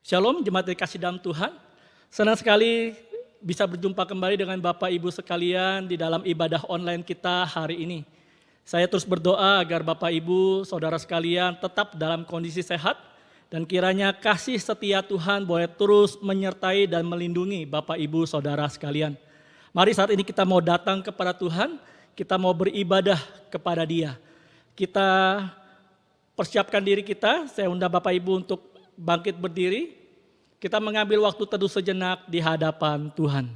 Shalom, jemaat dikasih dalam Tuhan. Senang sekali bisa berjumpa kembali dengan Bapak Ibu sekalian di dalam ibadah online kita hari ini. Saya terus berdoa agar Bapak Ibu, saudara sekalian tetap dalam kondisi sehat dan kiranya kasih setia Tuhan boleh terus menyertai dan melindungi Bapak Ibu, saudara sekalian. Mari saat ini kita mau datang kepada Tuhan, kita mau beribadah kepada Dia. Kita persiapkan diri kita, saya undang Bapak Ibu untuk bangkit berdiri, kita mengambil waktu teduh sejenak di hadapan Tuhan.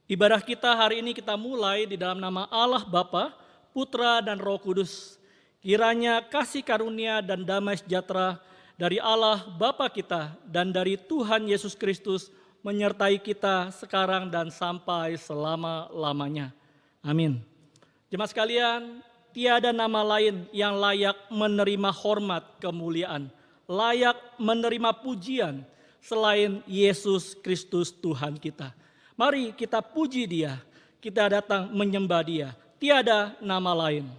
Ibadah kita hari ini kita mulai di dalam nama Allah Bapa, Putra dan Roh Kudus. Kiranya kasih karunia dan damai sejahtera dari Allah Bapa kita dan dari Tuhan Yesus Kristus menyertai kita sekarang dan sampai selama-lamanya. Amin. Jemaat sekalian, tiada nama lain yang layak menerima hormat kemuliaan, layak menerima pujian selain Yesus Kristus Tuhan kita. Mari kita puji Dia, kita datang menyembah Dia, tiada nama lain.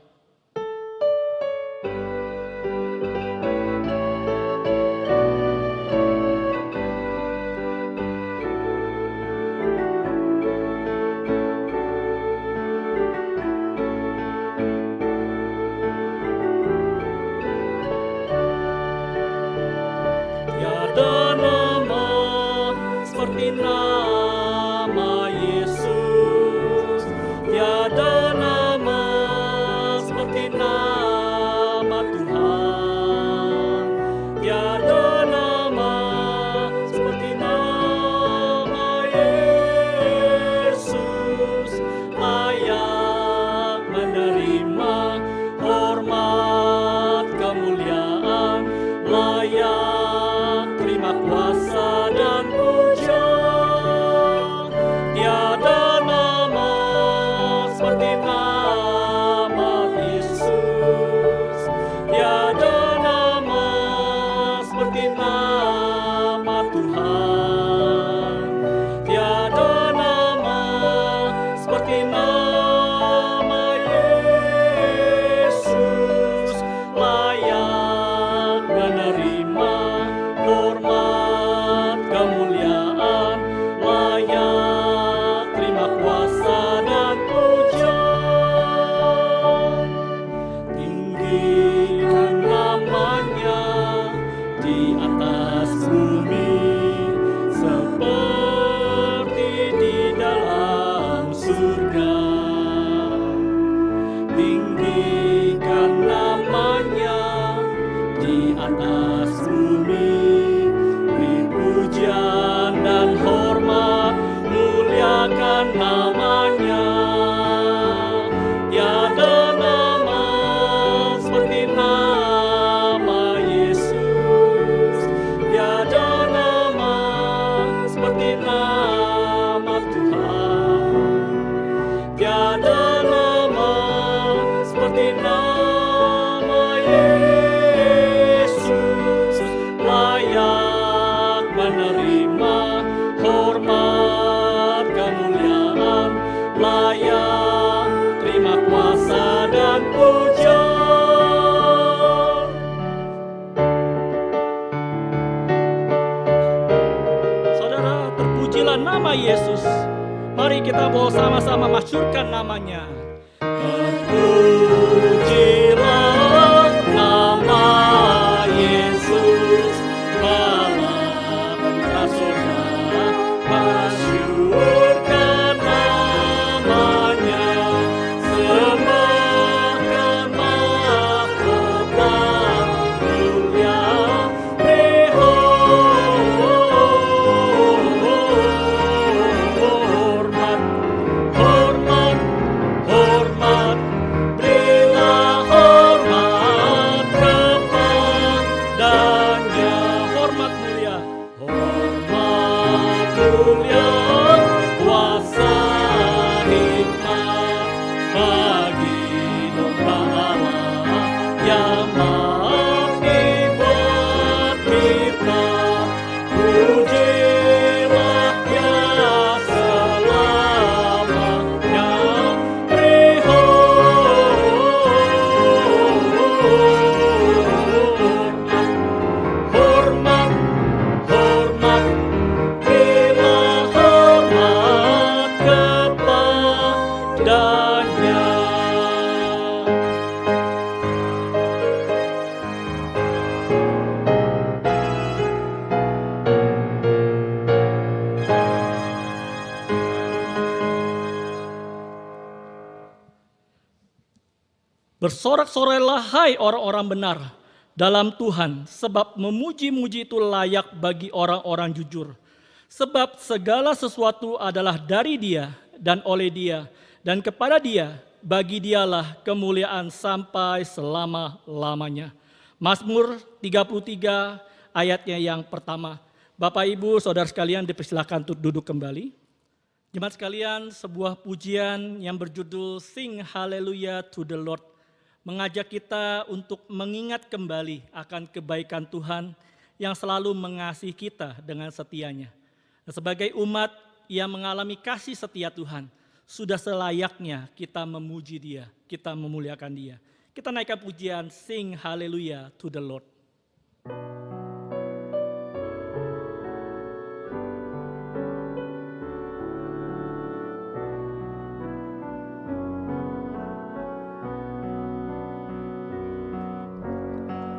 Tiada nama seperti nama Yesus, tiada nama seperti nama Tuhan, tiada nama seperti nama Yesus, layak menerima hormat kemuliaan, layak terima kuasa dan pujian. Tiada nama seperti nama Yesus, tiada nama seperti nama Tuhan, tiada nama seperti nama Yesus, layak menerima hormat kemuliaan, layak terima kuasa dan pujian. Tinggikan namanya di atas bumi, seperti di dalam surga. Tinggikan namanya di atas bumi, beri pujian dan hormat, muliakan namanya. Tiada nama seperti nama Yesus, tiada nama seperti nama Tuhan, tiada nama seperti nama Yesus, layak menerima hormat kemuliaan, layak terima kuasa dan pujian. Saudara, terpujilah nama Yesus. Mari kita bawa sama-sama masyurkan namanya. Terpujilah nama Yesus, Allah dan Surga, masyurkan namanya, sembahkan mahkota mulia, beri hormat, hormat, hormat buat kita, pujilah Dia selamanya. Hormat, hormat, berilah hormat kepadanya. Bersorak-sorailah hai orang-orang benar dalam Tuhan, sebab memuji-muji itu layak bagi orang-orang jujur. Sebab segala sesuatu adalah dari Dia dan oleh Dia dan kepada Dia, bagi Dialah kemuliaan sampai selama-lamanya. Mazmur 33 ayatnya yang pertama. Bapak, Ibu, Saudara sekalian dipersilakan untuk duduk kembali. Jemaat sekalian, sebuah pujian yang berjudul Sing Hallelujah to the Lord mengajak kita untuk mengingat kembali akan kebaikan Tuhan yang selalu mengasihi kita dengan setianya. Dan sebagai umat yang mengalami kasih setia Tuhan, sudah selayaknya kita memuji Dia, kita memuliakan Dia. Kita naikkan pujian Sing Hallelujah to the Lord.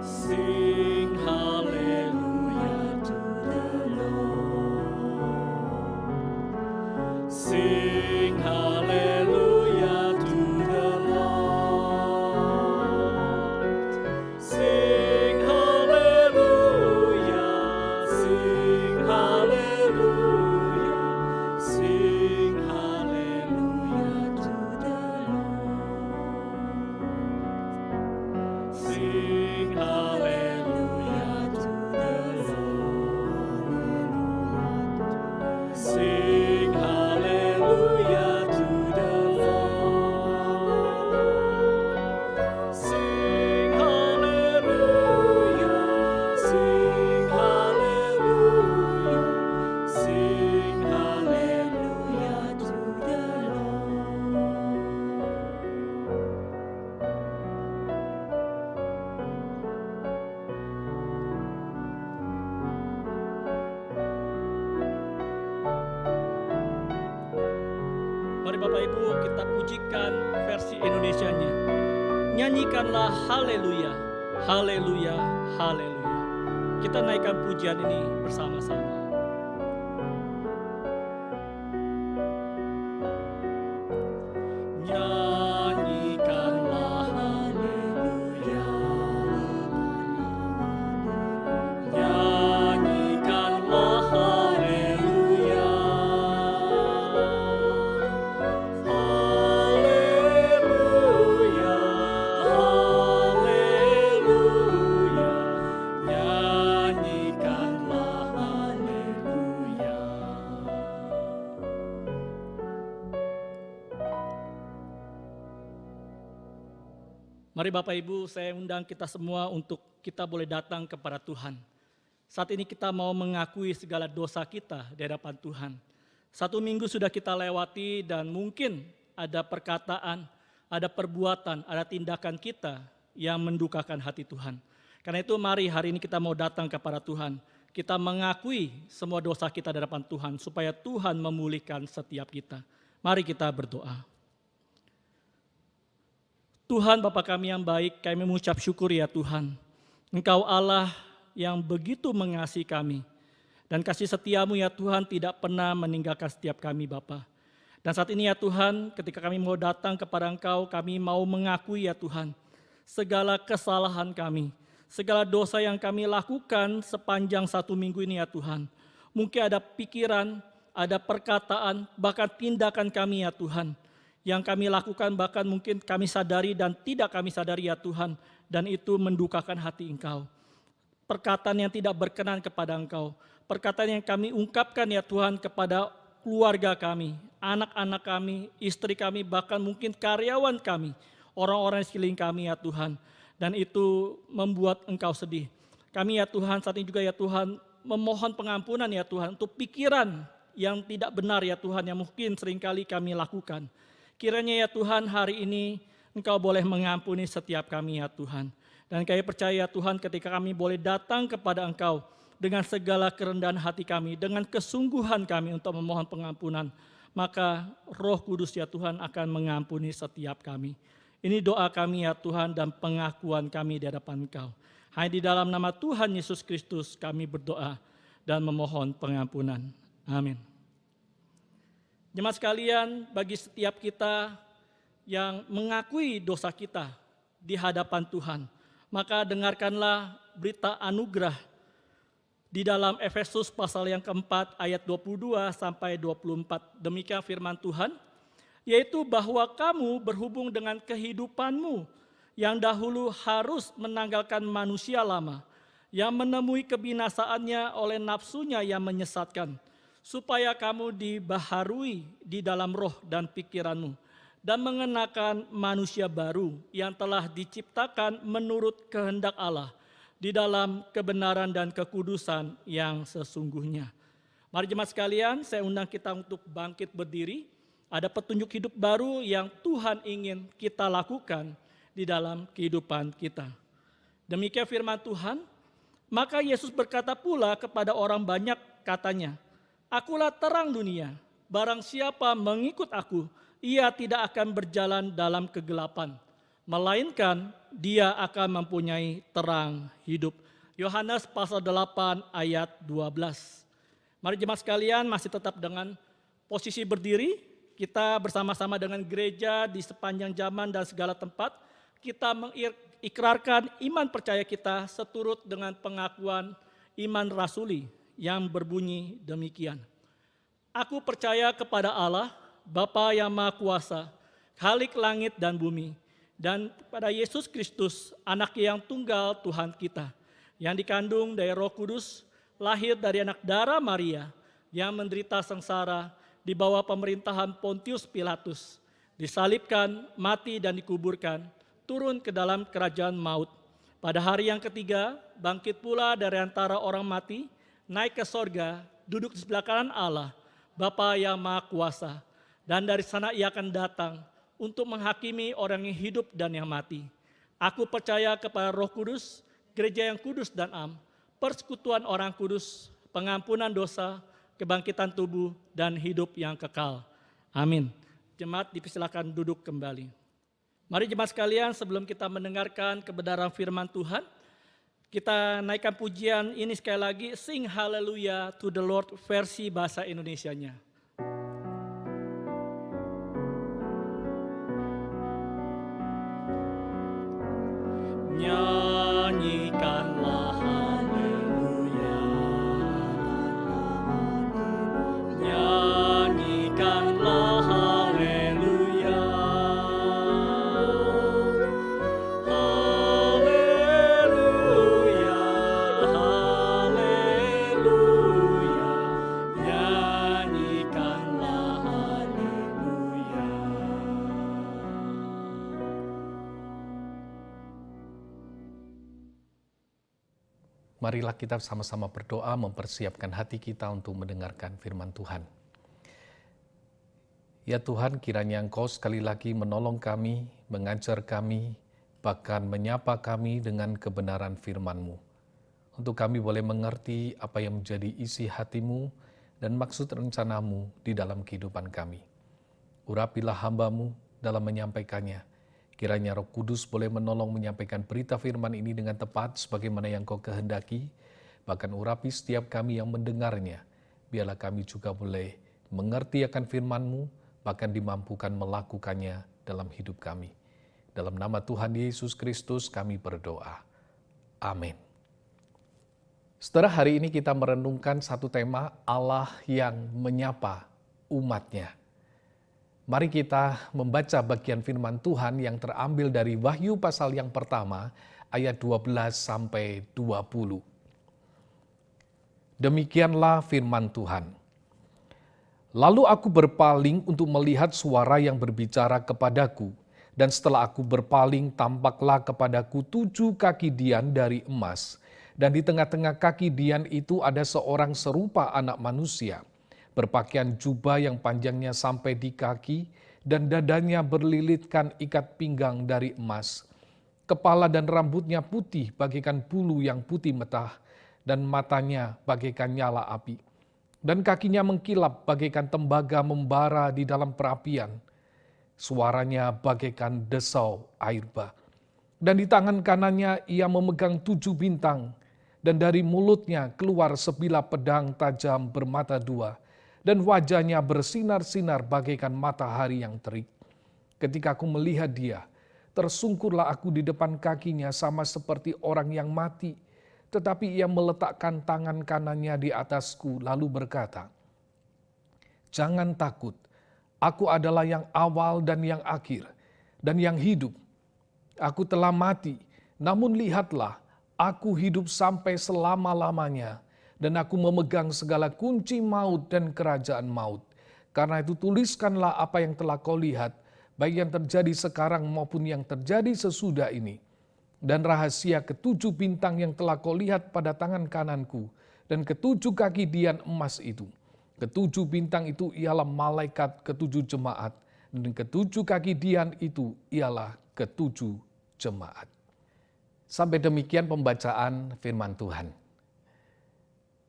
Sing hallelujah to the Lord. Sing hallelujah to the Lord. Sing hallelujah, sing hallelujah, sing hallelujah to the Lord. Sing hallelujah to the Lord. Sing hallelujah to the Lord. Sing hallelujah, sing hallelujah, sing hallelujah to the Mari Bapak Ibu kita pujikan versi Indonesianya. Nyanyikanlah haleluya, haleluya, haleluya. Kita naikkan pujian ini bersama-sama. Nyanyikanlah haleluya, nyanyikanlah haleluya. Haleluya, haleluya, nyanyikanlah haleluya. Mari Bapak Ibu, saya undang kita semua untuk kita boleh datang kepada Tuhan. Saat ini kita mau mengakui segala dosa kita di hadapan Tuhan. 1 minggu sudah kita lewati dan mungkin ada perkataan, ada perbuatan, ada tindakan kita yang mendukakan hati Tuhan. Karena itu mari hari ini kita mau datang kepada Tuhan. Kita mengakui semua dosa kita di hadapan Tuhan supaya Tuhan memulihkan setiap kita. Mari kita berdoa. Tuhan Bapa kami yang baik, kami mengucap syukur ya Tuhan. Engkau Allah yang begitu mengasihi kami. Dan kasih setiamu ya Tuhan tidak pernah meninggalkan setiap kami Bapa. Dan saat ini ya Tuhan, ketika kami mau datang kepada Engkau, kami mau mengakui ya Tuhan, segala kesalahan kami, segala dosa yang kami lakukan sepanjang 1 minggu ini ya Tuhan. Mungkin ada pikiran, ada perkataan, bahkan tindakan kami ya Tuhan, yang kami lakukan bahkan mungkin kami sadari dan tidak kami sadari ya Tuhan, dan itu mendukakan hati Engkau. Perkataan yang tidak berkenan kepada Engkau, perkataan yang kami ungkapkan ya Tuhan kepada keluarga kami, anak-anak kami, istri kami, bahkan mungkin karyawan kami, orang-orang di sekeliling kami ya Tuhan. dan itu membuat Engkau sedih. Kami ya Tuhan saat ini juga ya Tuhan memohon pengampunan ya Tuhan untuk pikiran yang tidak benar ya Tuhan yang mungkin seringkali kami lakukan. Kiranya ya Tuhan hari ini Engkau boleh mengampuni setiap kami ya Tuhan. Dan kami percaya Tuhan ketika kami boleh datang kepada Engkau dengan segala kerendahan hati kami, dengan kesungguhan kami untuk memohon pengampunan, maka Roh Kudus ya Tuhan akan mengampuni setiap kami. Ini doa kami ya Tuhan dan pengakuan kami di hadapan Engkau. Hanya di dalam nama Tuhan Yesus Kristus kami berdoa dan memohon pengampunan. Amin. Jemaat sekalian, bagi setiap kita yang mengakui dosa kita di hadapan Tuhan, maka dengarkanlah berita anugerah di dalam Efesus pasal yang keempat ayat 22 sampai 24. Demikian firman Tuhan, yaitu bahwa kamu berhubung dengan kehidupanmu yang dahulu harus menanggalkan manusia lama, yang menemui kebinasaannya oleh nafsunya yang menyesatkan, supaya kamu dibaharui di dalam roh dan pikiranmu, dan mengenakan manusia baru yang telah diciptakan menurut kehendak Allah, di dalam kebenaran dan kekudusan yang sesungguhnya. Mari jemaat sekalian, saya undang kita untuk bangkit berdiri. Ada petunjuk hidup baru yang Tuhan ingin kita lakukan di dalam kehidupan kita. Demikian firman Tuhan, maka Yesus berkata pula kepada orang banyak katanya, Akulah terang dunia, barang siapa mengikut aku, ia tidak akan berjalan dalam kegelapan, melainkan dia akan mempunyai terang hidup. Yohanes pasal 8 ayat 12. Mari jemaat sekalian masih tetap dengan posisi berdiri, kita bersama-sama dengan gereja di sepanjang zaman dan segala tempat, kita mengikrarkan iman percaya kita seturut dengan pengakuan iman rasuli yang berbunyi demikian. Aku percaya kepada Allah, Bapa yang Maha Kuasa, Khalik langit dan bumi, dan kepada Yesus Kristus, anak yang tunggal Tuhan kita, yang dikandung dari Roh Kudus, lahir dari anak darah Maria, yang menderita sengsara di bawah pemerintahan Pontius Pilatus, disalibkan, mati dan dikuburkan, turun ke dalam kerajaan maut. Pada hari yang ketiga, bangkit pula dari antara orang mati, naik ke sorga, duduk di sebelah kanan Allah, Bapa yang Maha Kuasa, dan dari sana ia akan datang untuk menghakimi orang yang hidup dan yang mati. Aku percaya kepada Roh Kudus, gereja yang kudus dan am, persekutuan orang kudus, pengampunan dosa, kebangkitan tubuh, dan hidup yang kekal. Amin. Jemaat dipersilakan duduk kembali. Mari jemaat sekalian, sebelum kita mendengarkan kebenaran firman Tuhan, kita naikkan pujian ini sekali lagi, Sing Hallelujah to the Lord versi bahasa Indonesianya. Nyanyikanlah haleluya, nyanyikanlah haleluya, haleluya, haleluya, nyanyikanlah haleluya. Marilah kita sama-sama berdoa mempersiapkan hati kita untuk mendengarkan firman Tuhan. Ya Tuhan, kiranya Engkau sekali lagi menolong kami, mengajar kami, bahkan menyapa kami dengan kebenaran firman-Mu. Untuk kami boleh mengerti apa yang menjadi isi hati-Mu dan maksud rencana-Mu di dalam kehidupan kami. Urapilah hamba-Mu dalam menyampaikannya. Kiranya Roh Kudus boleh menolong menyampaikan berita firman ini dengan tepat sebagaimana yang Kau kehendaki, bahkan urapi setiap kami yang mendengarnya. Biarlah kami juga boleh mengerti akan firman-Mu, bahkan dimampukan melakukannya dalam hidup kami. Dalam nama Tuhan Yesus Kristus kami berdoa. Amin. Setelah hari ini kita merenungkan satu tema, Allah yang menyapa umat-Nya. Mari kita membaca bagian firman Tuhan yang terambil dari Wahyu pasal yang pertama, ayat 12 sampai 20. Demikianlah firman Tuhan. Lalu aku berpaling untuk melihat suara yang berbicara kepadaku, Dan setelah aku berpaling, tampaklah kepadaku 7 kaki dian dari emas. Dan di tengah-tengah kaki dian itu ada seorang serupa anak manusia, berpakaian jubah yang panjangnya sampai di kaki, dan dadanya berlilitkan ikat pinggang dari emas. Kepala dan rambutnya putih bagaikan bulu yang putih metah, dan matanya bagaikan nyala api. Dan kakinya mengkilap bagaikan tembaga membara di dalam perapian. Suaranya bagaikan desau air bah. Dan di tangan kanannya ia memegang 7 bintang, dan dari mulutnya keluar sebilah pedang tajam bermata 2, dan wajahnya bersinar-sinar bagaikan matahari yang terik. Ketika aku melihat dia, tersungkurlah aku di depan kakinya sama seperti orang yang mati. Tetapi ia meletakkan tangan kanannya di atasku lalu berkata, "Jangan takut, aku adalah yang awal dan yang akhir, dan yang hidup. Aku telah mati, namun lihatlah, aku hidup sampai selama-lamanya, dan aku memegang segala kunci maut dan kerajaan maut. Karena itu tuliskanlah apa yang telah kau lihat, baik yang terjadi sekarang maupun yang terjadi sesudah ini. Dan rahasia 7 bintang yang telah kau lihat pada tangan kananku, dan 7 kaki dian emas itu. 7 bintang itu ialah malaikat 7 jemaat, dan 7 kaki dian itu ialah 7 jemaat." Sampai demikian pembacaan firman Tuhan.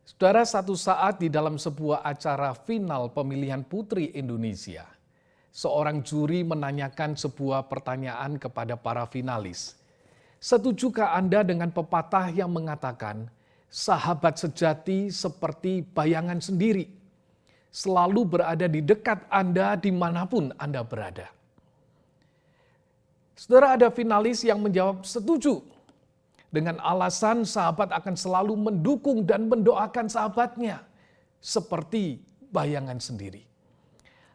Saudara, satu saat di dalam sebuah acara final pemilihan Putri Indonesia, seorang juri menanyakan sebuah pertanyaan kepada para finalis. "Setujukah Anda dengan pepatah yang mengatakan, sahabat sejati seperti bayangan sendiri, selalu berada di dekat Anda dimanapun Anda berada?" Saudara, ada finalis yang menjawab setuju, dengan alasan sahabat akan selalu mendukung dan mendoakan sahabatnya, seperti bayangan sendiri.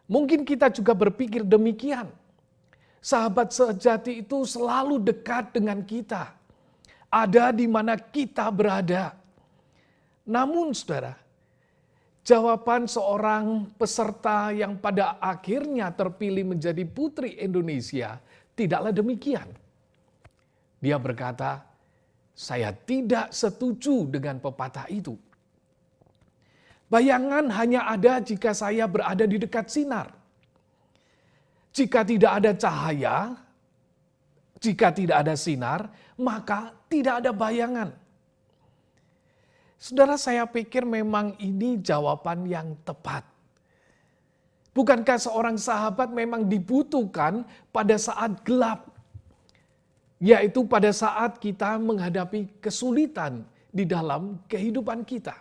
Mungkin kita juga berpikir demikian. Sahabat sejati itu selalu dekat dengan kita, ada di mana kita berada. Namun saudara, jawaban seorang peserta yang pada akhirnya terpilih menjadi Putri Indonesia tidaklah demikian. Dia berkata, "Saya tidak setuju dengan pepatah itu. Bayangan hanya ada jika saya berada di dekat sinar. Jika tidak ada cahaya, jika tidak ada sinar, maka tidak ada bayangan." Saudara, saya pikir memang ini jawaban yang tepat. Bukankah seorang sahabat memang dibutuhkan pada saat gelap? Yaitu pada saat kita menghadapi kesulitan di dalam kehidupan kita.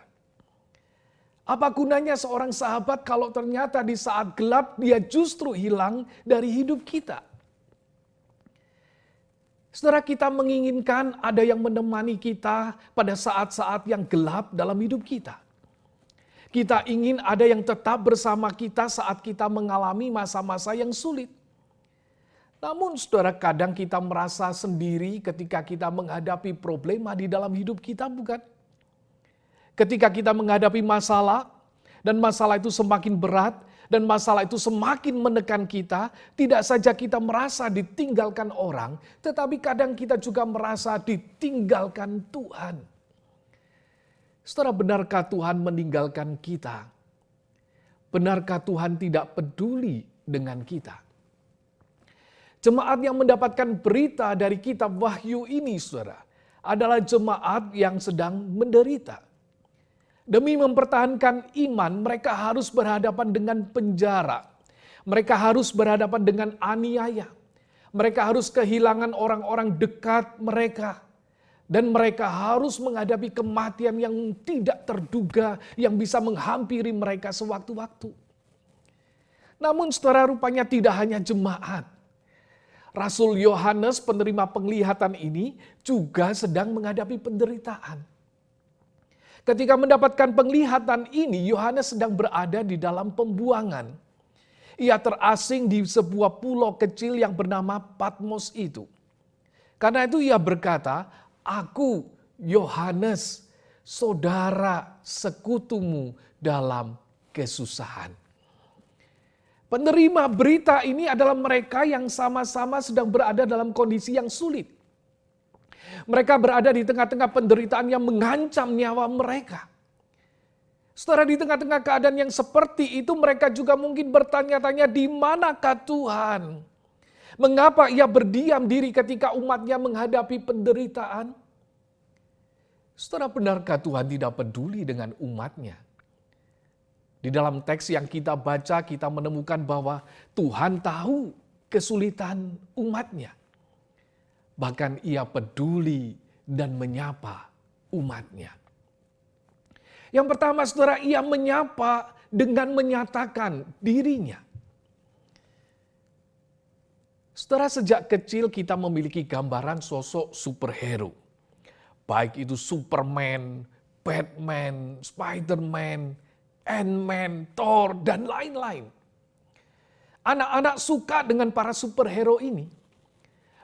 Apa gunanya seorang sahabat kalau ternyata di saat gelap dia justru hilang dari hidup kita? Saudara, kita menginginkan ada yang menemani kita pada saat-saat yang gelap dalam hidup kita. Kita ingin ada yang tetap bersama kita saat kita mengalami masa-masa yang sulit. Namun saudara, kadang kita merasa sendiri ketika kita menghadapi problema di dalam hidup kita, bukan? Ketika kita menghadapi masalah, dan masalah itu semakin berat, dan masalah itu semakin menekan kita, tidak saja kita merasa ditinggalkan orang, tetapi kadang kita juga merasa ditinggalkan Tuhan. Saudara, benarkah Tuhan meninggalkan kita? Benarkah Tuhan tidak peduli dengan kita? Jemaat yang mendapatkan berita dari kitab Wahyu ini, saudara, adalah jemaat yang sedang menderita. Demi mempertahankan iman, mereka harus berhadapan dengan penjara. Mereka harus berhadapan dengan aniaya. Mereka harus kehilangan orang-orang dekat mereka. Dan mereka harus menghadapi kematian yang tidak terduga yang bisa menghampiri mereka sewaktu-waktu. Namun saudara, rupanya tidak hanya jemaat. Rasul Yohanes penerima penglihatan ini juga sedang menghadapi penderitaan. Ketika mendapatkan penglihatan ini, Yohanes sedang berada di dalam pembuangan. Ia terasing di sebuah pulau kecil yang bernama Patmos itu. Karena itu ia berkata, "Aku, Yohanes, saudara sekutumu dalam kesusahan." Penerima berita ini adalah mereka yang sama-sama sedang berada dalam kondisi yang sulit. Mereka berada di tengah-tengah penderitaan yang mengancam nyawa mereka. Saudara, di tengah-tengah keadaan yang seperti itu, mereka juga mungkin bertanya-tanya, di manakah Tuhan? Mengapa ia berdiam diri ketika umatnya menghadapi penderitaan? Saudara, benarkah Tuhan tidak peduli dengan umatnya? Di dalam teks yang kita baca, kita menemukan bahwa Tuhan tahu kesulitan umatnya. Bahkan ia peduli dan menyapa umatnya. Yang pertama, saudara, ia menyapa dengan menyatakan dirinya. Saudara, sejak kecil kita memiliki gambaran sosok superhero. Baik itu Superman, Batman, Spiderman, Ant-Man, Thor, dan lain-lain. Anak-anak suka dengan para superhero ini.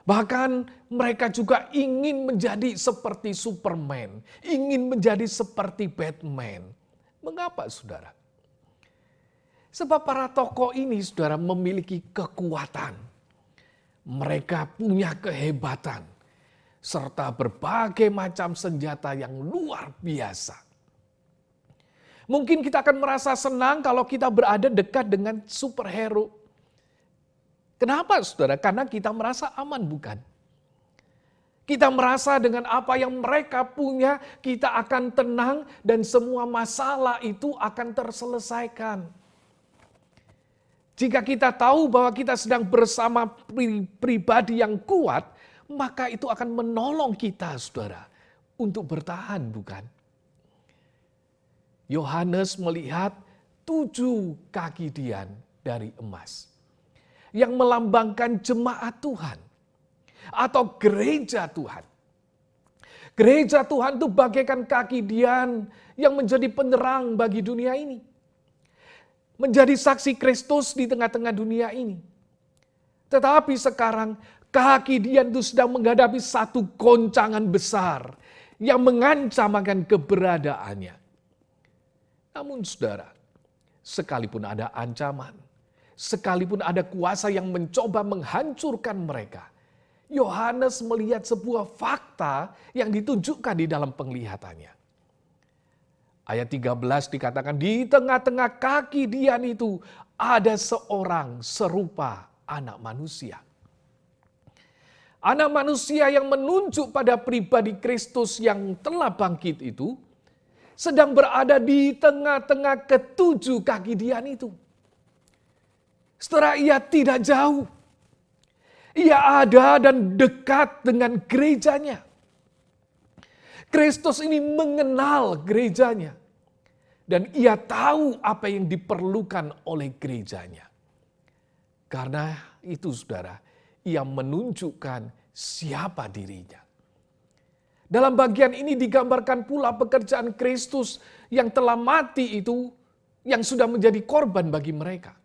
Bahkan mereka juga ingin menjadi seperti Superman, ingin menjadi seperti Batman. Mengapa, saudara? Sebab para tokoh ini, saudara, memiliki kekuatan. Mereka punya kehebatan, serta berbagai macam senjata yang luar biasa. Mungkin kita akan merasa senang kalau kita berada dekat dengan superhero. Kenapa, saudara? Karena kita merasa aman, bukan? Kita merasa dengan apa yang mereka punya, kita akan tenang dan semua masalah itu akan terselesaikan. Jika kita tahu bahwa kita sedang bersama pribadi yang kuat, maka itu akan menolong kita, saudara, untuk bertahan, bukan? Yohanes melihat 7 kaki dian dari emas yang melambangkan jemaat Tuhan atau gereja Tuhan. Gereja Tuhan itu bagaikan kaki dian yang menjadi penerang bagi dunia ini. Menjadi saksi Kristus di tengah-tengah dunia ini. Tetapi sekarang kaki dian itu sedang menghadapi satu goncangan besar yang mengancam akan keberadaannya. Namun saudara, sekalipun ada ancaman, sekalipun ada kuasa yang mencoba menghancurkan mereka, Yohanes melihat sebuah fakta yang ditunjukkan di dalam penglihatannya. Ayat 13 dikatakan, di tengah-tengah kaki dian itu ada seorang serupa anak manusia. Anak manusia yang menunjuk pada pribadi Kristus yang telah bangkit itu, sedang berada di tengah-tengah ke-7 kaki dian itu. Setelah ia tidak jauh. Ia ada dan dekat dengan gerejanya. Kristus ini mengenal gerejanya. Dan ia tahu apa yang diperlukan oleh gerejanya. Karena itu, saudara, ia menunjukkan siapa dirinya. Dalam bagian ini digambarkan pula pekerjaan Kristus yang telah mati itu, yang sudah menjadi korban bagi mereka.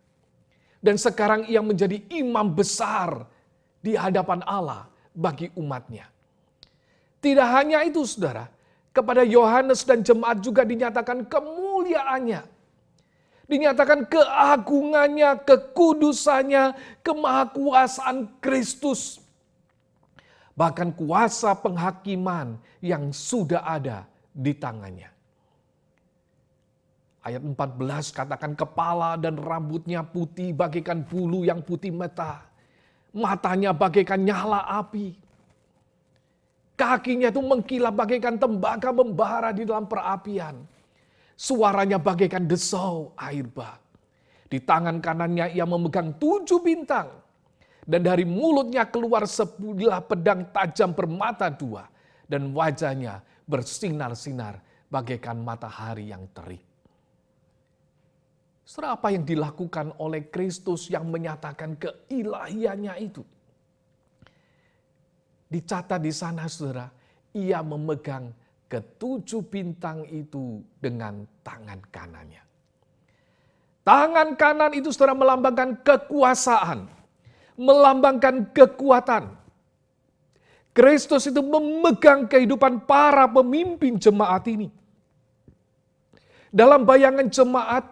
Dan sekarang ia menjadi imam besar di hadapan Allah bagi umatnya. Tidak hanya itu, saudara, kepada Yohanes dan jemaat juga dinyatakan kemuliaannya. Dinyatakan keagungannya, kekudusannya, kemahakuasaan Kristus. Bahkan kuasa penghakiman yang sudah ada di tangannya. Ayat 14 katakan kepala dan rambutnya putih bagaikan bulu yang putih meta. Matanya bagaikan nyala api. Kakinya itu mengkilap bagaikan tembaga membara di dalam perapian. Suaranya bagaikan desau air bah. Di tangan kanannya ia memegang 7 bintang. Dan dari mulutnya keluar sebilah pedang tajam bermata 2. Dan wajahnya bersinar-sinar bagaikan matahari yang terik. Saudara, apa yang dilakukan oleh Kristus yang menyatakan keilahiannya itu? Dicatat di sana, saudara, ia memegang ke-7 bintang itu dengan tangan kanannya. Tangan kanan itu, saudara, melambangkan kekuasaan, melambangkan kekuatan. Kristus itu memegang kehidupan para pemimpin jemaat ini. Dalam bayangan jemaat,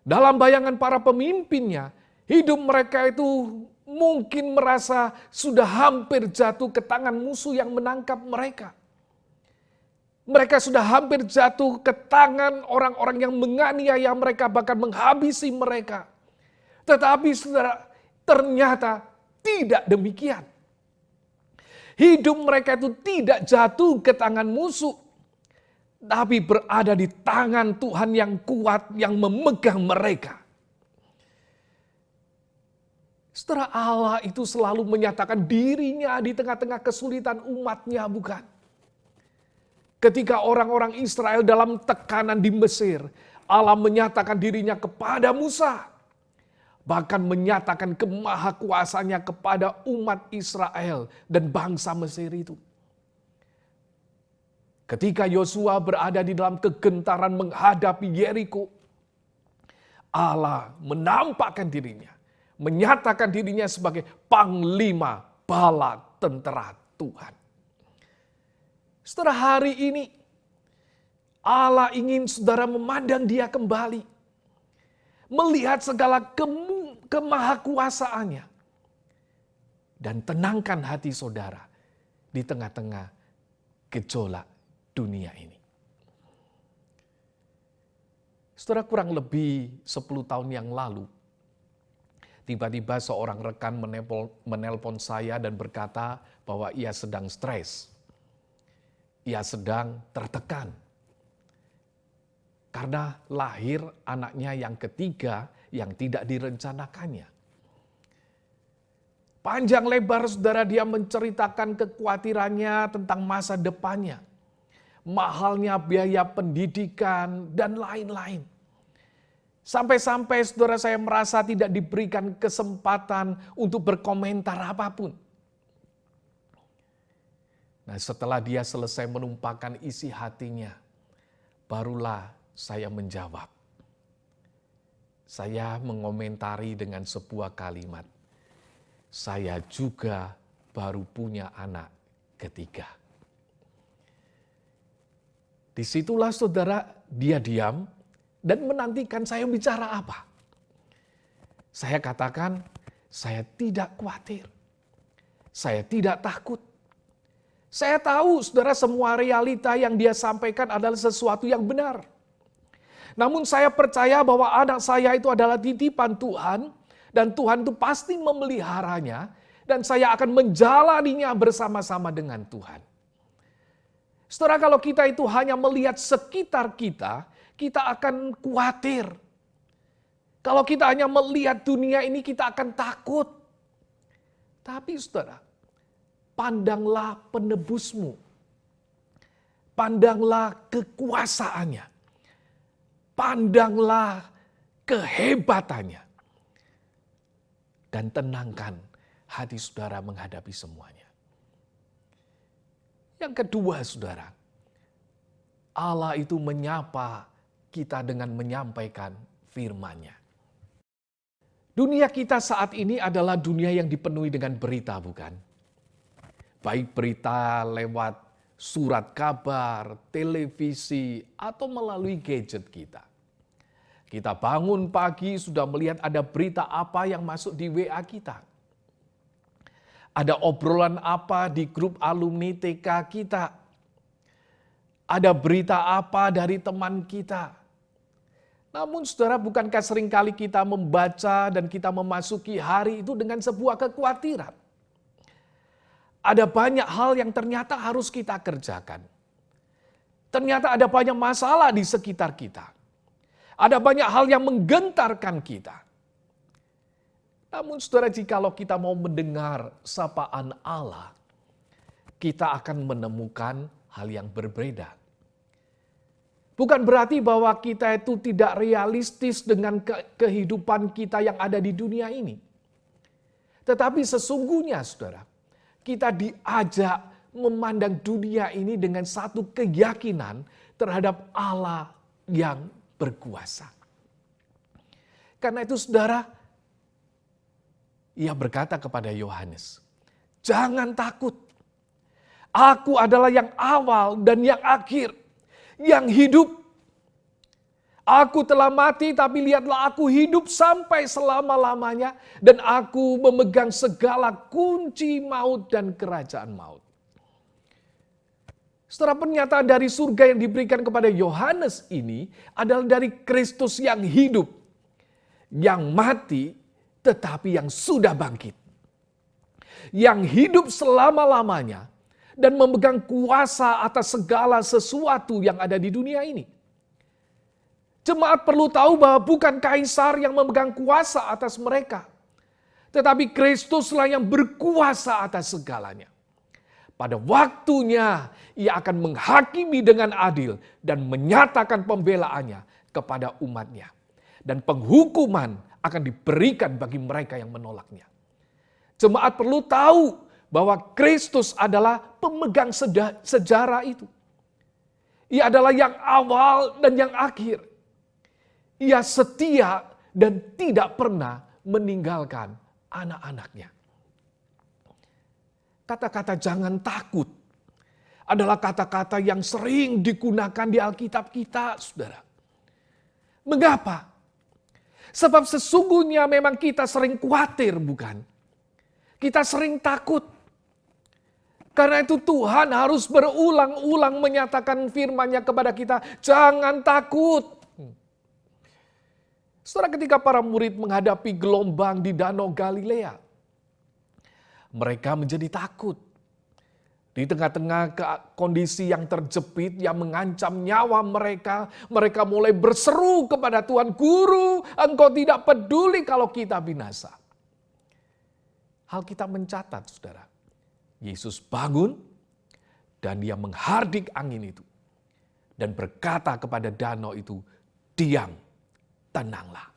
dalam bayangan para pemimpinnya, Hidup mereka itu mungkin merasa sudah hampir jatuh ke tangan musuh yang menangkap mereka. Mereka sudah hampir jatuh ke tangan orang-orang yang menganiaya mereka, bahkan menghabisi mereka. Tetapi saudara, ternyata tidak demikian. Hidup mereka itu tidak jatuh ke tangan musuh, tapi berada di tangan Tuhan yang kuat yang memegang mereka. Saudara, Allah itu selalu menyatakan dirinya di tengah-tengah kesulitan umatnya, bukan? Ketika orang-orang Israel dalam tekanan di Mesir, Allah menyatakan dirinya kepada Musa. Bahkan menyatakan kemahakuasaannya kepada umat Israel dan bangsa Mesir itu. Ketika Yosua berada di dalam kegentaran menghadapi Yeriko, Allah menampakkan dirinya, menyatakan dirinya sebagai panglima bala tentara Tuhan. Setelah hari ini, Allah ingin saudara memandang dia kembali. Melihat segala kemahakuasaannya. Dan tenangkan hati saudara di tengah-tengah gejolak dunia ini. Saudara, kurang lebih 10 tahun yang lalu, tiba-tiba seorang rekan menelpon saya dan berkata bahwa ia sedang stres. Ia sedang tertekan. Karena lahir anaknya yang ketiga yang tidak direncanakannya. Panjang lebar saudara dia menceritakan kekhawatirannya tentang masa depannya. Mahalnya biaya pendidikan dan lain-lain. Sampai-sampai saudara saya merasa tidak diberikan kesempatan untuk berkomentar apapun. Nah, setelah dia selesai menumpahkan isi hatinya, barulah saya menjawab. Saya mengomentari dengan sebuah kalimat. Saya juga baru punya anak ketiga. Disitulah saudara dia diam dan menantikan saya bicara apa. Saya katakan, saya tidak khawatir. Saya tidak takut. Saya tahu saudara semua realita yang dia sampaikan adalah sesuatu yang benar. Namun saya percaya bahwa anak saya itu adalah titipan Tuhan dan Tuhan itu pasti memeliharanya dan saya akan menjalaninya bersama-sama dengan Tuhan. Saudara, kalau kita itu hanya melihat sekitar kita, kita akan khawatir. Kalau kita hanya melihat dunia ini, kita akan takut. Tapi saudara, pandanglah penebusmu. Pandanglah kekuasaannya. Pandanglah kehebatannya. Dan tenangkan hati saudara menghadapi semuanya. Yang kedua saudara, Allah itu menyapa kita dengan menyampaikan firman-Nya. Dunia kita saat ini adalah dunia yang dipenuhi dengan berita, bukan? Baik berita lewat surat kabar, televisi, atau melalui gadget kita. Kita bangun pagi sudah melihat ada berita apa yang masuk di WA kita. Ada obrolan apa di grup alumni TK kita. Ada berita apa dari teman kita. Namun saudara, bukankah seringkali kita membaca dan kita memasuki hari itu dengan sebuah kekhawatiran. Ada banyak hal yang ternyata harus kita kerjakan. Ternyata ada banyak masalah di sekitar kita. Ada banyak hal yang menggentarkan kita. Namun saudara, jikalau kita mau mendengar sapaan Allah, kita akan menemukan hal yang berbeda. Bukan berarti bahwa kita itu tidak realistis dengan kehidupan kita yang ada di dunia ini. Tetapi sesungguhnya saudara, kita diajak memandang dunia ini dengan satu keyakinan terhadap Allah yang berkuasa. Karena itu saudara, ia berkata kepada Yohanes, jangan takut. Aku adalah yang awal dan yang akhir, yang hidup. Aku telah mati, tapi lihatlah aku hidup sampai selama-lamanya, dan aku memegang segala kunci maut dan kerajaan maut. Setelah pernyataan dari surga yang diberikan kepada Yohanes ini adalah dari Kristus yang hidup, yang mati, tetapi yang sudah bangkit. Yang hidup selama-lamanya dan memegang kuasa atas segala sesuatu yang ada di dunia ini. Jemaat perlu tahu bahwa bukan kaisar yang memegang kuasa atas mereka, tetapi Kristuslah yang berkuasa atas segalanya. Pada waktunya ia akan menghakimi dengan adil dan menyatakan pembelaannya kepada umatnya. Dan penghukuman akan diberikan bagi mereka yang menolaknya. Jemaat perlu tahu bahwa Kristus adalah pemegang sejarah itu. Ia adalah yang awal dan yang akhir. Ia setia dan tidak pernah meninggalkan anak-anaknya. Kata-kata jangan takut adalah kata-kata yang sering digunakan di Alkitab kita, saudara. Mengapa? Sebab sesungguhnya memang kita sering khawatir, bukan? Kita sering takut. Karena itu Tuhan harus berulang-ulang menyatakan firman-Nya kepada kita, jangan takut. Setelah ketika para murid menghadapi gelombang di Danau Galilea, mereka menjadi takut. Di tengah-tengah kondisi yang terjepit yang mengancam nyawa mereka, mereka mulai berseru kepada Tuhan, Guru, Engkau tidak peduli kalau kita binasa. Alkitab mencatat, saudara, Yesus bangun dan dia menghardik angin itu. Dan berkata kepada danau itu, diam, tenanglah.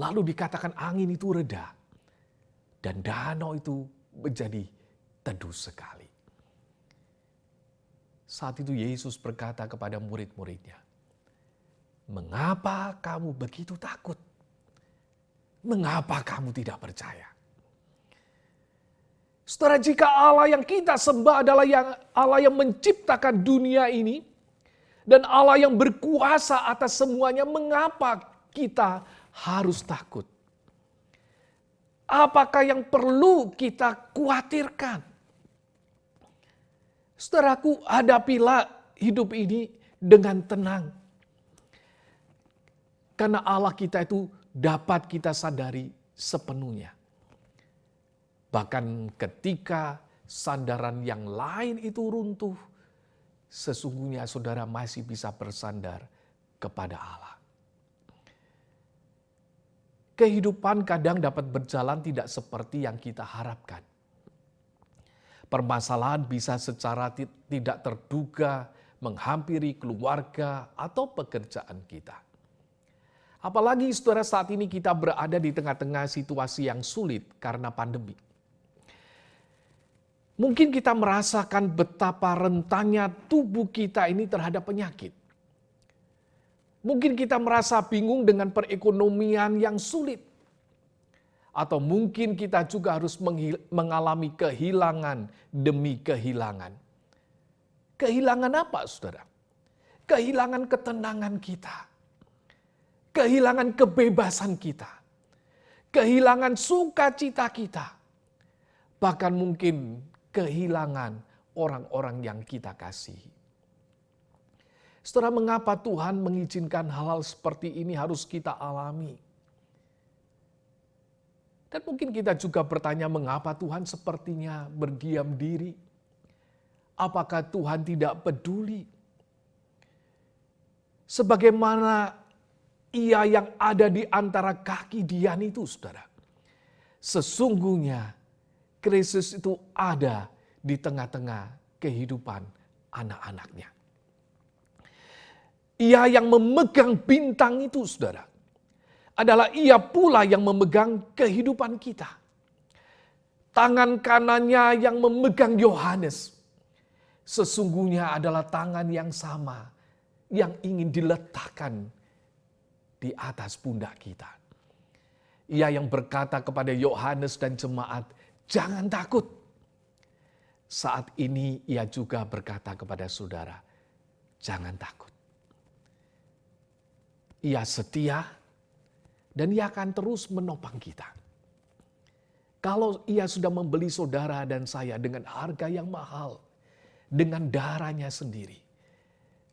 Lalu dikatakan angin itu reda. Dan danau itu menjadi teduh sekali. Saat itu Yesus berkata kepada murid-muridnya, mengapa kamu begitu takut? Mengapa kamu tidak percaya? Saudara, jika Allah yang kita sembah adalah Allah yang menciptakan dunia ini, dan Allah yang berkuasa atas semuanya, mengapa kita harus takut? Apakah yang perlu kita khawatirkan? Saudaraku, hadapilah hidup ini dengan tenang. Karena Allah kita itu dapat kita sadari sepenuhnya. Bahkan ketika sandaran yang lain itu runtuh, sesungguhnya saudara masih bisa bersandar kepada Allah. Kehidupan kadang dapat berjalan tidak seperti yang kita harapkan. Permasalahan bisa secara tidak terduga menghampiri keluarga atau pekerjaan kita. Apalagi saudara saat ini kita berada di tengah-tengah situasi yang sulit karena pandemi. Mungkin kita merasakan betapa rentannya tubuh kita ini terhadap penyakit. Mungkin kita merasa bingung dengan perekonomian yang sulit. Atau mungkin kita juga harus mengalami kehilangan demi kehilangan. Kehilangan apa, saudara? Kehilangan ketenangan kita. Kehilangan kebebasan kita. Kehilangan sukacita kita. Bahkan mungkin kehilangan orang-orang yang kita kasihi. Saudara, mengapa Tuhan mengizinkan hal-hal seperti ini harus kita alami? Dan mungkin kita juga bertanya, mengapa Tuhan sepertinya berdiam diri? Apakah Tuhan tidak peduli? Sebagaimana Ia yang ada di antara kaki Dian itu, saudara. Sesungguhnya Kristus itu ada di tengah-tengah kehidupan anak-anaknya. Ia yang memegang bintang itu, saudara, adalah Ia pula yang memegang kehidupan kita. Tangan kanannya yang memegang Yohanes, sesungguhnya adalah tangan yang sama yang ingin diletakkan di atas pundak kita. Ia yang berkata kepada Yohanes dan jemaat, jangan takut. Saat ini Ia juga berkata kepada saudara, jangan takut. Ia setia dan Ia akan terus menopang kita. Kalau Ia sudah membeli saudara dan saya dengan harga yang mahal, dengan darahnya sendiri,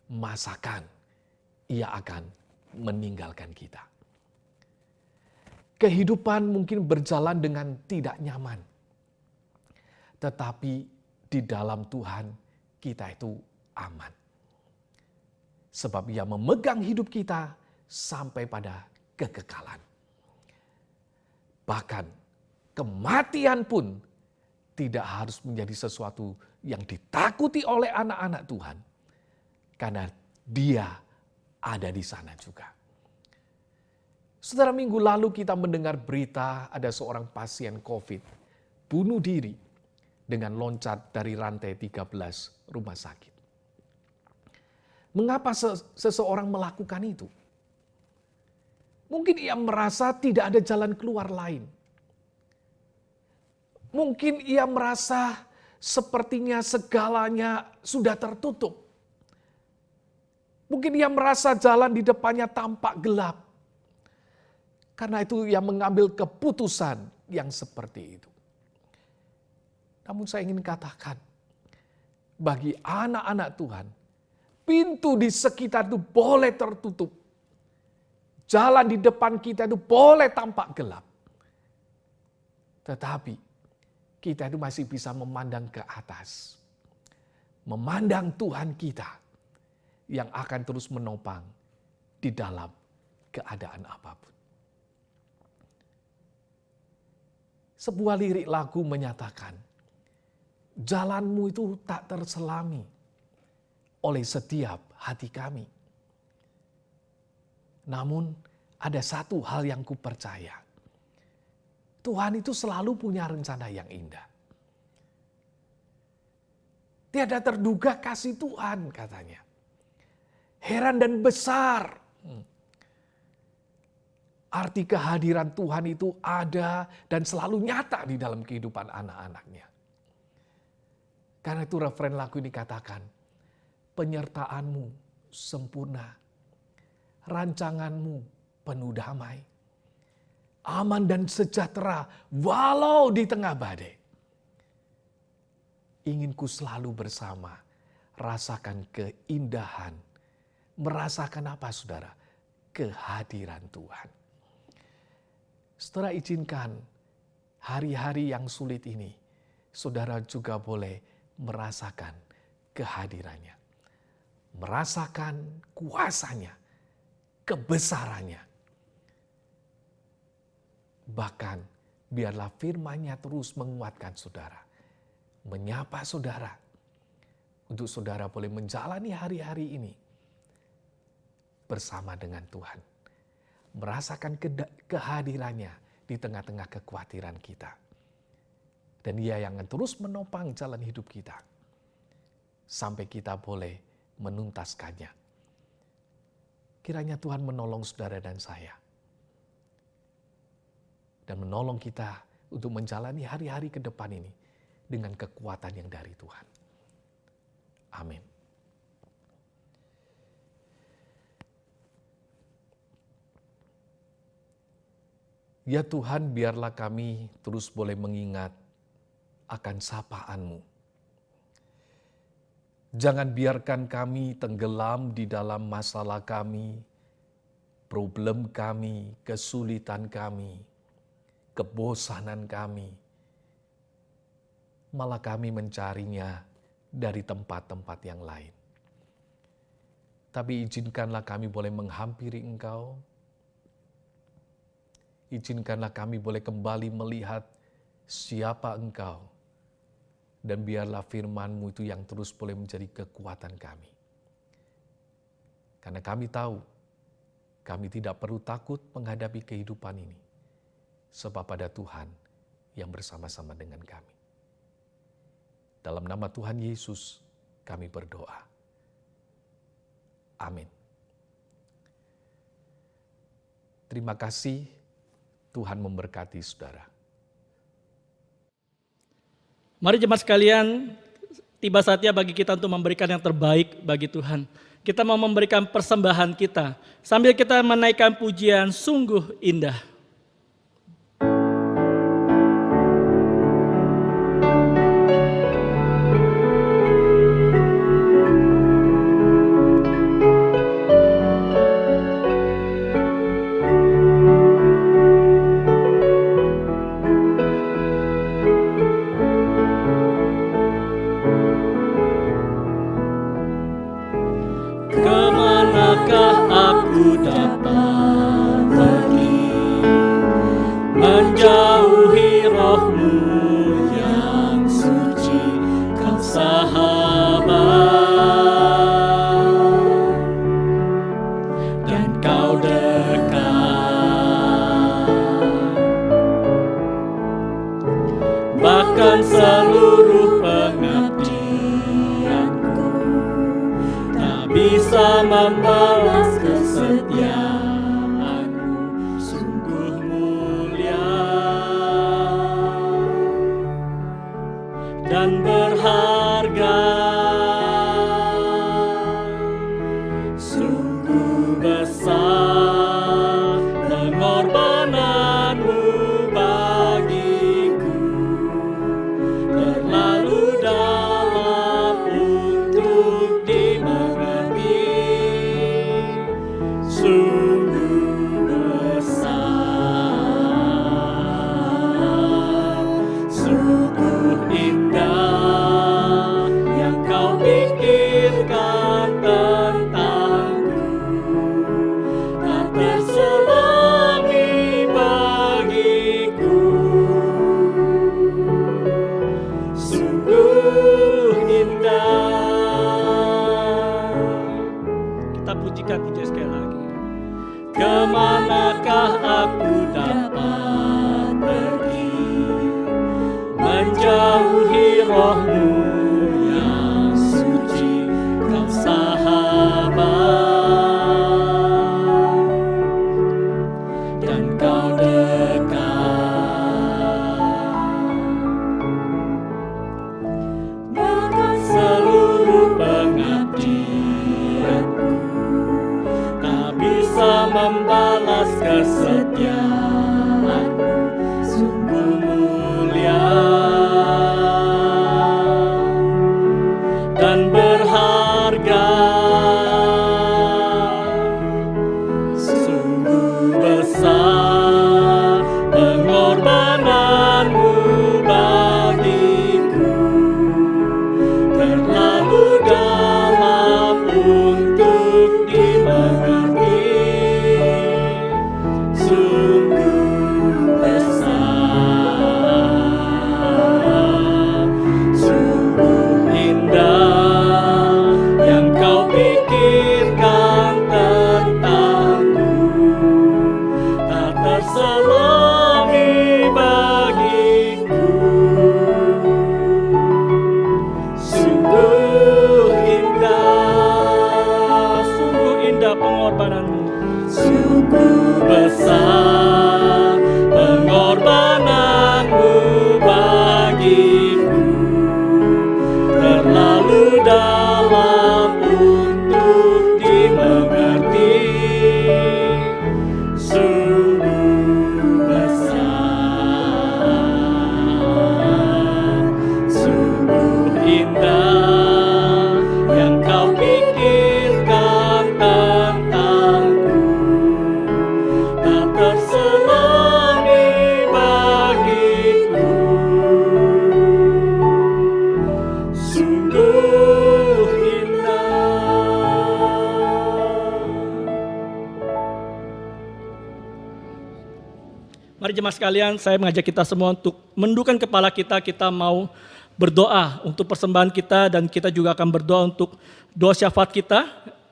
masakan Ia akan meninggalkan kita. Kehidupan mungkin berjalan dengan tidak nyaman. Tetapi di dalam Tuhan kita itu aman. Sebab Ia memegang hidup kita sampai pada kekekalan. Bahkan kematian pun tidak harus menjadi sesuatu yang ditakuti oleh anak-anak Tuhan. Karena Dia ada di sana juga. Saudara, minggu lalu kita mendengar berita ada seorang pasien COVID bunuh diri dengan loncat dari rantai 13 rumah sakit. Mengapa seseorang melakukan itu? Mungkin ia merasa tidak ada jalan keluar lain. Mungkin ia merasa sepertinya segalanya sudah tertutup. Mungkin ia merasa jalan di depannya tampak gelap. Karena itu ia mengambil keputusan yang seperti itu. Namun saya ingin katakan, bagi anak-anak Tuhan, pintu di sekitar itu boleh tertutup. Jalan di depan kita itu boleh tampak gelap. Tetapi kita itu masih bisa memandang ke atas. Memandang Tuhan kita yang akan terus menopang di dalam keadaan apapun. Sebuah lirik lagu menyatakan, jalanmu itu tak terselami oleh setiap hati kami. Namun ada satu hal yang kupercaya. Tuhan itu selalu punya rencana yang indah. Tiada terduga kasih Tuhan katanya. Heran dan besar. Arti kehadiran Tuhan itu ada dan selalu nyata di dalam kehidupan anak-anaknya. Karena itu referen lagu ini katakan, penyertaanmu sempurna, rancanganmu penuh damai, aman dan sejahtera walau di tengah badai. Ingin ku selalu bersama, rasakan keindahan, merasakan apa saudara? Kehadiran Tuhan. Saudara, izinkan hari-hari yang sulit ini, saudara juga boleh merasakan kehadirannya. Merasakan kuasanya, kebesarannya. Bahkan biarlah firman-Nya terus menguatkan saudara. Menyapa saudara. Untuk saudara boleh menjalani hari-hari ini bersama dengan Tuhan. Merasakan kehadirannya di tengah-tengah kekhawatiran kita. Dan Dia yang akan terus menopang jalan hidup kita. Sampai kita boleh menuntaskannya. Kiranya Tuhan menolong saudara dan saya. Dan menolong kita untuk menjalani hari-hari ke depan ini dengan kekuatan yang dari Tuhan. Amin. Ya Tuhan, biarlah kami terus boleh mengingat akan sapaan-Mu. Jangan biarkan kami tenggelam di dalam masalah kami, problem kami, kesulitan kami, kebosanan kami. Malah kami mencarinya dari tempat-tempat yang lain. Tapi izinkanlah kami boleh menghampiri Engkau. Izinkanlah kami boleh kembali melihat siapa Engkau. Dan biarlah firman-Mu itu yang terus boleh menjadi kekuatan kami. Karena kami tahu, kami tidak perlu takut menghadapi kehidupan ini. Sebab ada Tuhan yang bersama-sama dengan kami. Dalam nama Tuhan Yesus kami berdoa. Amin. Terima kasih, Tuhan memberkati saudara. Mari jemaat sekalian, tiba saatnya bagi kita untuk memberikan yang terbaik bagi Tuhan. kita mau memberikan persembahan kita sambil kita menaikkan pujian sungguh indah. Kemanakah aku dapat pergi, menjauhi roh-Mu yang suci, Kau sahabat, dan Kau dekat. Bahkan seluruh pengabdianku tak bisa membalas kesetiaan-Mu, sungguh mulia dan berharga, sungguh besar pengorbanan-Mu bagiku, terlalu dalam untuk dimengerti, sungguh besar, sungguh indah yang Kau pikirkan tentangku, tak terselami bagiku, sungguh indah. Kita pujikan pujian sekali lagi. Kemanakah aku dapat pergi, menjauhi roh-Mu yang suci, Kau sahabat, dan Kau dekat. Bahkan seluruh pengabdianku tak bisa membalas kesetiaan-Mu, sungguh mulia dan berharga, sungguh besar pengorbanan-Mu bagiku, terlalu dalam untuk dimengerti, sungguh besar, sungguh indah yang Kau pikirkan tentangku, tak terselami bagiku, sungguh indah pengorbanan-Mu, sungguh besar pengorbanan-Mu bagiku, terlalu dalam untuk dimengerti, sungguh besar, sungguh indah yang Kau pikirkan tentangku, tak terselami bagiku, sungguh indah. Mari jemaat sekalian, saya mengajak kita semua untuk menundukkan kepala kita. Kita mau berdoa untuk persembahan kita dan kita juga akan berdoa untuk doa syafaat kita.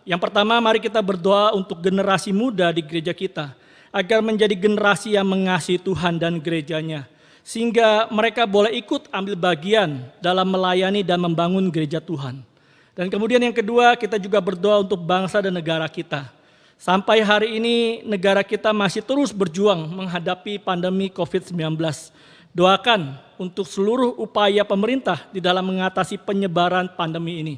Yang pertama, mari kita berdoa untuk generasi muda di gereja kita agar menjadi generasi yang mengasihi Tuhan dan gerejanya, sehingga mereka boleh ikut ambil bagian dalam melayani dan membangun gereja Tuhan. Dan kemudian yang kedua, kita juga berdoa untuk bangsa dan negara kita. Sampai hari ini negara kita masih terus berjuang menghadapi pandemi COVID-19. Doakan untuk seluruh upaya pemerintah di dalam mengatasi penyebaran pandemi ini.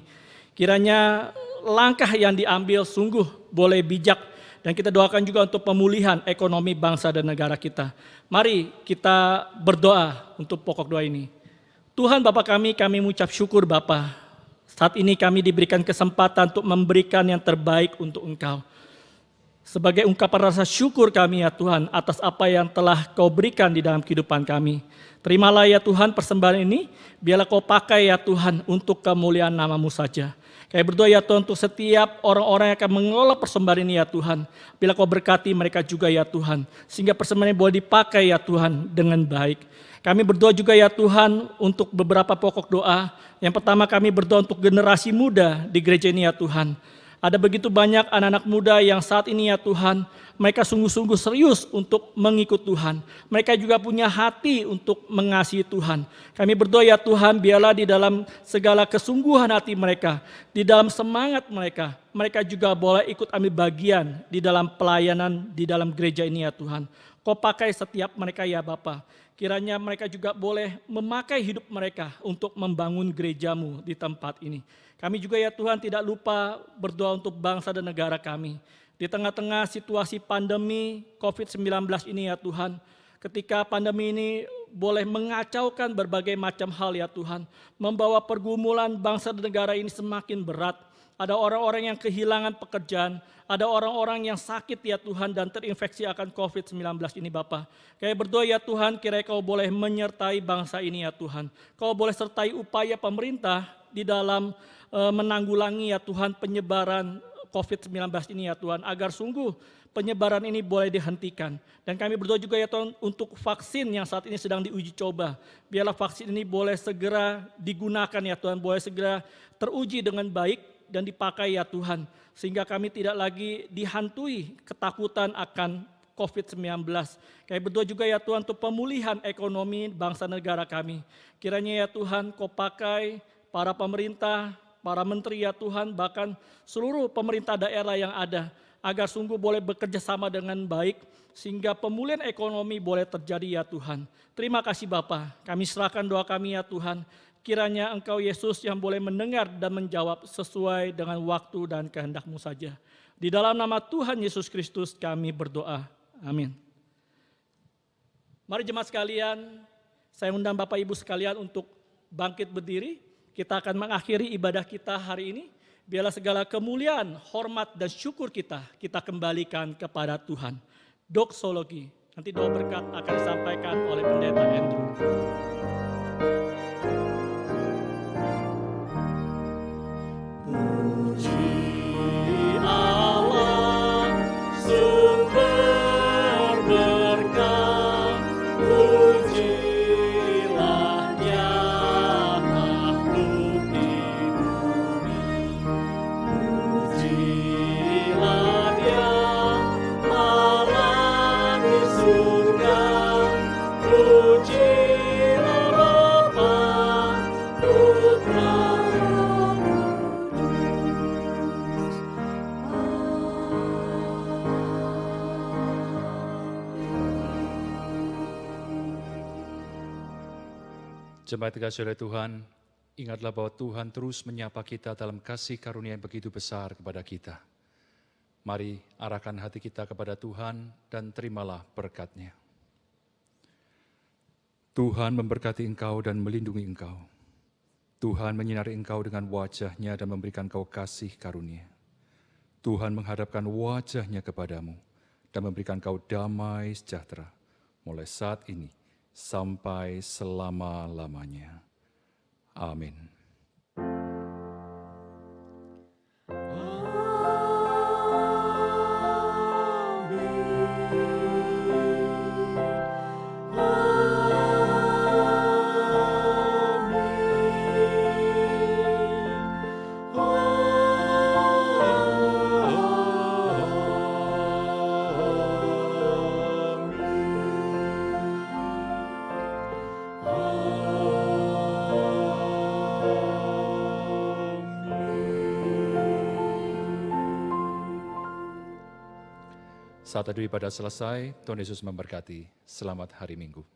Kiranya langkah yang diambil sungguh boleh bijak. Dan kita doakan juga untuk pemulihan ekonomi bangsa dan negara kita. Mari kita berdoa untuk pokok doa ini. Tuhan Bapa kami mengucap syukur Bapa. Saat ini kami diberikan kesempatan untuk memberikan yang terbaik untuk Engkau. Sebagai ungkapan rasa syukur kami ya Tuhan atas apa yang telah Kau berikan di dalam kehidupan kami. Terimalah ya Tuhan persembahan ini, biarlah Kau pakai ya Tuhan untuk kemuliaan nama-Mu saja. Kami berdoa ya Tuhan untuk setiap orang-orang yang akan mengelola persembahan ini ya Tuhan. Bila Kau berkati mereka juga ya Tuhan. Sehingga persembahan ini boleh dipakai ya Tuhan dengan baik. Kami berdoa juga ya Tuhan untuk beberapa pokok doa. Yang pertama kami berdoa untuk generasi muda di gereja ini ya Tuhan. Ada begitu banyak anak-anak muda yang saat ini ya Tuhan, mereka sungguh-sungguh serius untuk mengikut Tuhan. Mereka juga punya hati untuk mengasihi Tuhan. Kami berdoa ya Tuhan, biarlah di dalam segala kesungguhan hati mereka, di dalam semangat mereka, mereka juga boleh ikut ambil bagian di dalam pelayanan di dalam gereja ini ya Tuhan. Kau pakai setiap mereka ya Bapa. Kiranya mereka juga boleh memakai hidup mereka untuk membangun gereja-Mu di tempat ini. Kami juga ya Tuhan tidak lupa berdoa untuk bangsa dan negara kami. Di tengah-tengah situasi pandemi COVID-19 ini ya Tuhan, ketika pandemi ini boleh mengacaukan berbagai macam hal ya Tuhan, membawa pergumulan bangsa dan negara ini semakin berat. Ada orang-orang yang kehilangan pekerjaan, ada orang-orang yang sakit ya Tuhan dan terinfeksi akan COVID-19 ini Bapa. Kami berdoa ya Tuhan, kiranya Kau boleh menyertai bangsa ini ya Tuhan. Kau boleh sertai upaya pemerintah di dalam menanggulangi ya Tuhan penyebaran COVID-19 ini ya Tuhan, agar sungguh penyebaran ini boleh dihentikan. Dan kami berdoa juga ya Tuhan untuk vaksin yang saat ini sedang diuji coba. Biarlah vaksin ini boleh segera digunakan ya Tuhan, boleh segera teruji dengan baik dan dipakai ya Tuhan. Sehingga kami tidak lagi dihantui ketakutan akan COVID-19. Kami berdoa juga ya Tuhan untuk pemulihan ekonomi bangsa negara kami. Kiranya ya Tuhan Kau pakai para pemerintah, para menteri ya Tuhan, bahkan seluruh pemerintah daerah yang ada, agar sungguh boleh bekerja sama dengan baik, sehingga pemulihan ekonomi boleh terjadi ya Tuhan. Terima kasih Bapa, kami serahkan doa kami ya Tuhan, kiranya Engkau Yesus yang boleh mendengar dan menjawab sesuai dengan waktu dan kehendak-Mu saja. Di dalam nama Tuhan Yesus Kristus kami berdoa, amin. Mari jemaat sekalian, saya undang Bapak Ibu sekalian untuk bangkit berdiri. Kita akan mengakhiri ibadah kita hari ini. Biarlah segala kemuliaan, hormat, dan syukur kita kembalikan kepada Tuhan. Doksologi, nanti doa berkat akan disampaikan oleh Pendeta Andrew. Jemaat dikasihi oleh Tuhan, ingatlah bahwa Tuhan terus menyapa kita dalam kasih karunia yang begitu besar kepada kita. Mari arahkan hati kita kepada Tuhan dan terimalah berkat-Nya. Tuhan memberkati engkau dan melindungi engkau. Tuhan menyinari engkau dengan wajah-Nya dan memberikan engkau kasih karunia. Tuhan menghadapkan wajah-Nya kepadamu dan memberikan engkau damai sejahtera mulai saat ini sampai selama-lamanya. Amin. Saat teduh ibadah selesai, Tuhan Yesus memberkati. Selamat hari Minggu.